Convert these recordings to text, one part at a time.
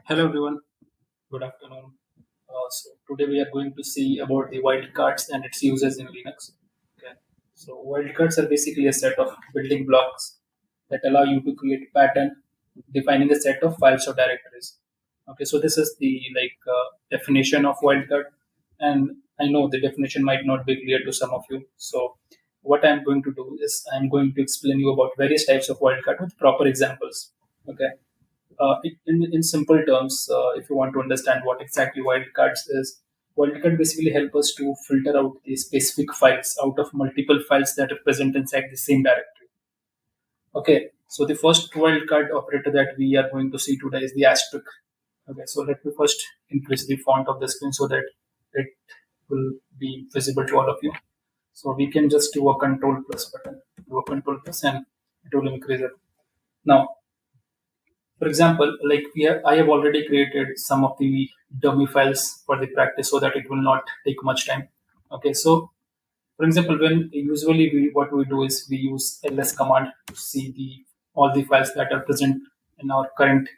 Hello everyone, good afternoon. So today we are going to see about the wildcards and its uses in Linux. Okay. So wildcards are basically a set of building blocks that allow you to create pattern defining a set of files or directories. Okay, so this is the definition of wildcard, and I know the definition might not be clear to some of you. So what I'm going to do is I'm going to explain you about various types of wildcard with proper examples. Okay. In simple terms, if you want to understand what exactly wildcards is, wildcard basically help us to filter out the specific files out of multiple files that are present inside the same directory. Okay, so the first wildcard operator that we are going to see today is the asterisk. Okay, so let me first increase the font of the screen so that it will be visible to all of you. So we can just do a control plus button, do a control plus, and it will increase it. Now, for example, I have already created some of the dummy files for the practice so that it will not take much time. Okay, so for example, when usually what we do is we use ls command to see the all the files that are present in our current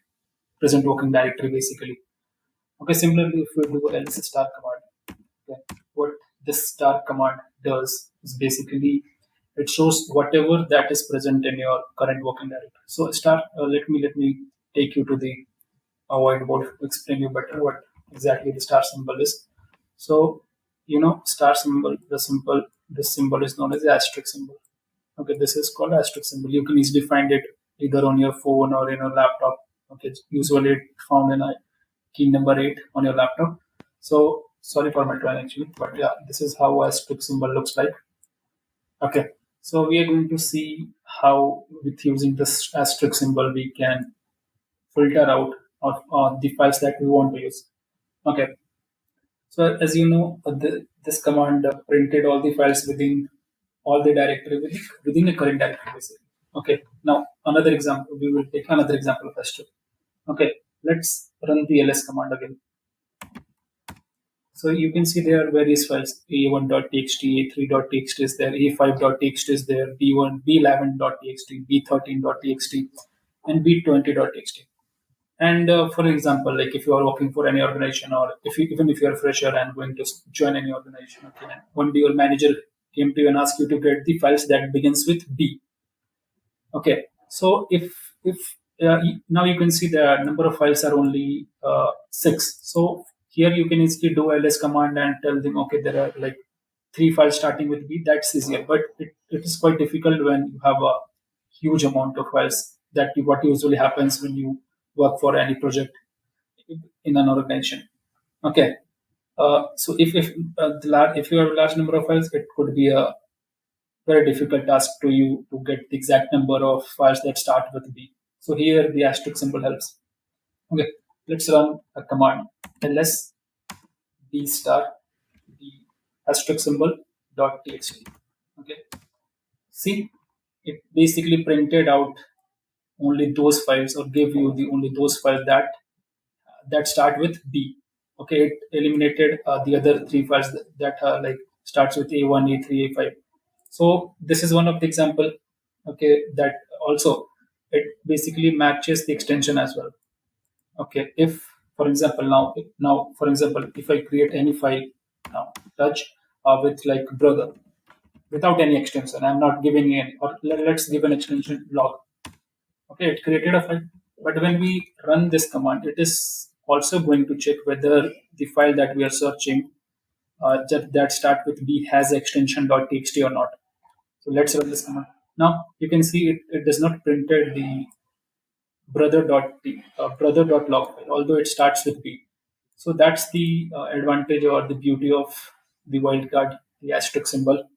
present working directory basically. Okay, similarly, if we do ls star command, okay, what this star command does is basically it shows whatever that is present in your current working directory. So start. Let me take you to the whiteboard to explain you better what exactly the star symbol is. So star symbol. This symbol is known as the asterisk symbol. Okay, this is called asterisk symbol. You can easily find it either on your phone or in a laptop. Okay, usually it found in a key number 8 on your laptop. So sorry for my tone actually, but yeah, this is how asterisk symbol looks like. Okay, so we are going to see how with using this asterisk symbol we can filter out the files that we want to use. Okay, so as you know, this command printed all the files within all the directory within a current directory basically. Okay, now another example, we will take another example of asterisk. Okay, let's run the ls command again. So you can see there are various files. A1.txt, A3.txt is there, A5.txt is there, B1, B11.txt, B13.txt, and B20.txt. And for example, like if you are working for any organization, or even if you are a fresher and going to join any organization, okay, and one day your manager came to you and asked you to get the files that begins with B. Okay, so if now you can see the number of files are only 6. So here you can easily do ls command and tell them, okay, there are like 3 files starting with B. That's easier, but it is quite difficult when you have a huge amount of files. That what usually happens when you work for any project in an organization. Okay, so if you have a large number of files, it could be a very difficult task to you to get the exact number of files that start with B. So here the asterisk symbol helps. Okay, let's run a command ls b star the asterisk symbol dot txt. Okay, see, it basically printed out only those files or give you the only those files that start with B. Okay, it eliminated the other 3 files that are like starts with A1, A3, A5. So this is one of the example. Okay, that also it basically matches the extension as well. Okay, if for example now for example if I create any file now touch with like brother without any extension, I'm not giving any, or let's give an extension log. Okay, it created a file, but when we run this command, it is also going to check whether the file that we are searching that start with B has extension .txt or not. So let's run this command. Now you can see it does not printed the brother.log file, although it starts with B. So that's the advantage or the beauty of the wildcard, the asterisk symbol.